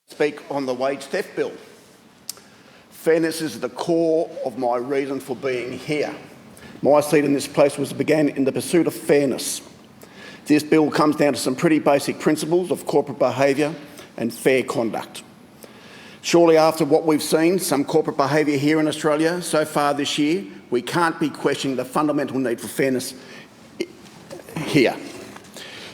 Speak on the wage theft bill. Fairness is the core of my reason for being here. My seat in this place began in the pursuit of fairness. This bill comes down to some pretty basic principles of corporate behaviour and fair conduct. Surely after what we've seen, some corporate behaviour here in Australia so far this year, we can't be questioning the fundamental need for fairness here.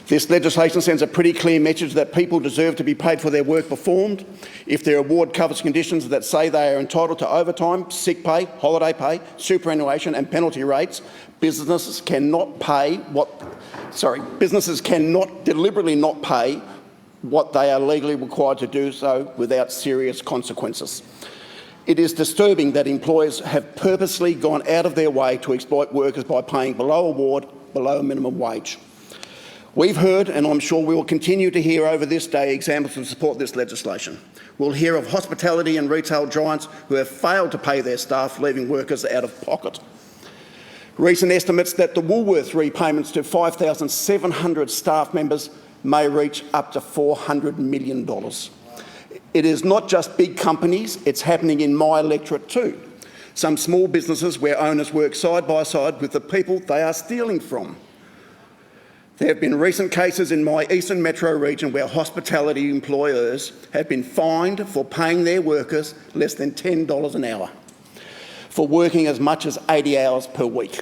This legislation sends a pretty clear message that people deserve to be paid for their work performed. If their award covers conditions that say they are entitled to overtime, sick pay, holiday pay, superannuation and penalty rates, businesses cannot deliberately not pay what they are legally required to do so without serious consequences. It is disturbing that employers have purposely gone out of their way to exploit workers by paying below award, below minimum wage. We've heard, and I'm sure we will continue to hear over this day, examples of support this legislation. We'll hear of hospitality and retail giants who have failed to pay their staff, leaving workers out of pocket. Recent estimates that the Woolworths repayments to 5,700 staff members may reach up to $400 million. It is not just big companies, it's happening in my electorate too. Some small businesses where owners work side by side with the people they are stealing from. There have been recent cases in my Eastern Metro region where hospitality employers have been fined for paying their workers less than $10 an hour for working as much as 80 hours per week.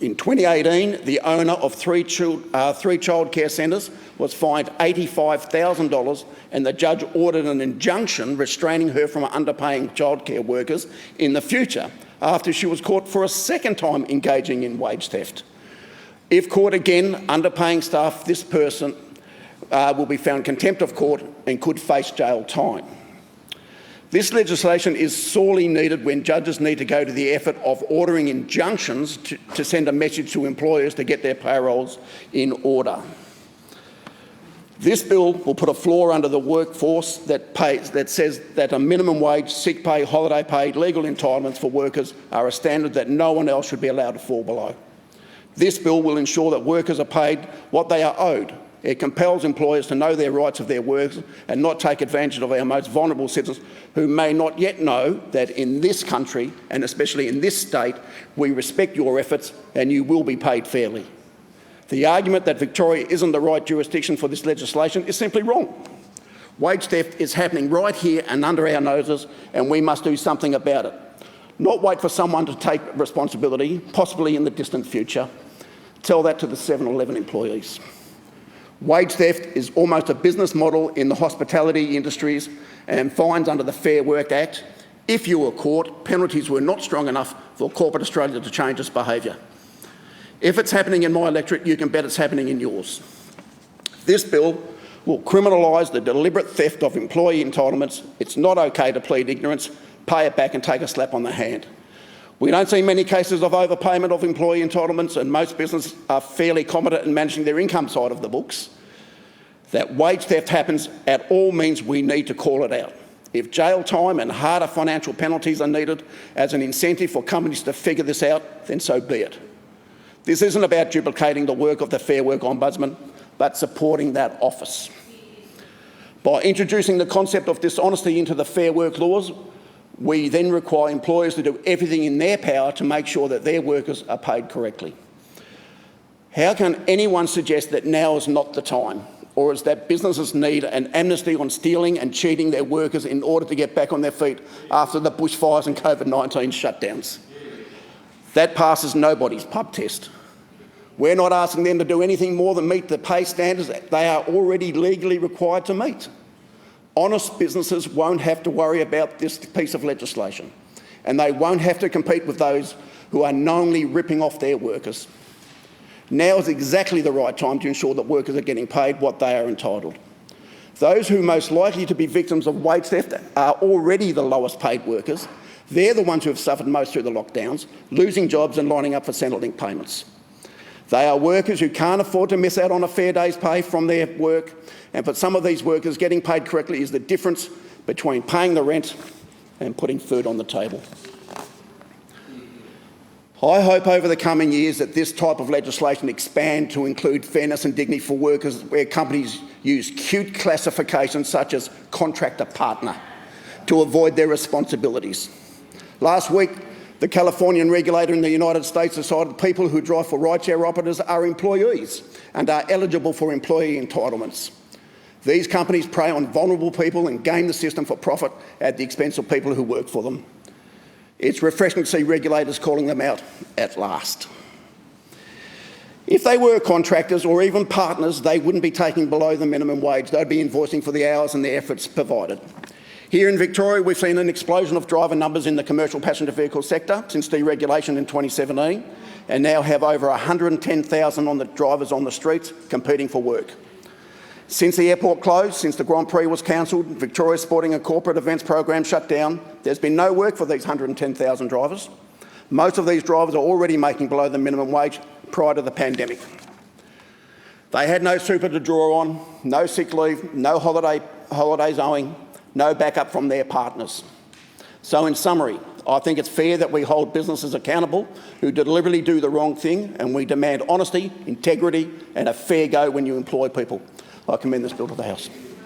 In 2018, the owner of three childcare centres was fined $85,000 and the judge ordered an injunction restraining her from underpaying childcare workers in the future after she was caught for a second time engaging in wage theft. If caught again underpaying staff, this person will be found contempt of court and could face jail time. This legislation is sorely needed when judges need to go to the effort of ordering injunctions to send a message to employers to get their payrolls in order. This bill will put a floor under the workforce that says that a minimum wage, sick pay, holiday pay, legal entitlements for workers are a standard that no one else should be allowed to fall below. This bill will ensure that workers are paid what they are owed. It compels employers to know their rights of their workers and not take advantage of our most vulnerable citizens who may not yet know that in this country, and especially in this state, we respect your efforts and you will be paid fairly. The argument that Victoria isn't the right jurisdiction for this legislation is simply wrong. Wage theft is happening right here and under our noses, and we must do something about it. Not wait for someone to take responsibility, possibly in the distant future. Tell that to the 7-Eleven employees. Wage theft is almost a business model in the hospitality industries, and fines under the Fair Work Act. If you were caught, penalties were not strong enough for corporate Australia to change its behaviour. If it's happening in my electorate, you can bet it's happening in yours. This bill will criminalise the deliberate theft of employee entitlements. It's not okay to plead ignorance, pay it back and take a slap on the hand. We don't see many cases of overpayment of employee entitlements, and most businesses are fairly competent in managing their income side of the books. That wage theft happens at all means we need to call it out. If jail time and harder financial penalties are needed as an incentive for companies to figure this out, then so be it. This isn't about duplicating the work of the Fair Work Ombudsman, but supporting that office. By introducing the concept of dishonesty into the Fair Work laws, we then require employers to do everything in their power to make sure that their workers are paid correctly. How can anyone suggest that now is not the time, or is that businesses need an amnesty on stealing and cheating their workers in order to get back on their feet after the bushfires and COVID-19 shutdowns? That passes nobody's pub test. We're not asking them to do anything more than meet the pay standards that they are already legally required to meet. Honest businesses won't have to worry about this piece of legislation, and they won't have to compete with those who are knowingly ripping off their workers. Now is exactly the right time to ensure that workers are getting paid what they are entitled. Those who are most likely to be victims of wage theft are already the lowest paid workers. They're the ones who have suffered most through the lockdowns, losing jobs and lining up for Centrelink payments. They are workers who can't afford to miss out on a fair day's pay from their work, and for some of these workers, getting paid correctly is the difference between paying the rent and putting food on the table. I hope over the coming years that this type of legislation expand to include fairness and dignity for workers, where companies use cute classifications such as contractor partner to avoid their responsibilities. Last week, the Californian regulator in the United States decided people who drive for rideshare operators are employees and are eligible for employee entitlements. These companies prey on vulnerable people and game the system for profit at the expense of people who work for them. It's refreshing to see regulators calling them out at last. If they were contractors or even partners, they wouldn't be taking below the minimum wage. They'd be invoicing for the hours and the efforts provided. Here in Victoria, we've seen an explosion of driver numbers in the commercial passenger vehicle sector since deregulation in 2017, and now have over 110,000 drivers on the streets competing for work. Since the airport closed, since the Grand Prix was cancelled, Victoria's sporting and corporate events program shut down, there's been no work for these 110,000 drivers. Most of these drivers are already making below the minimum wage prior to the pandemic. They had no super to draw on, no sick leave, no holidays owing, no backup from their partners. So in summary, I think it's fair that we hold businesses accountable who deliberately do the wrong thing, and we demand honesty, integrity and a fair go when you employ people. I commend this bill to the House.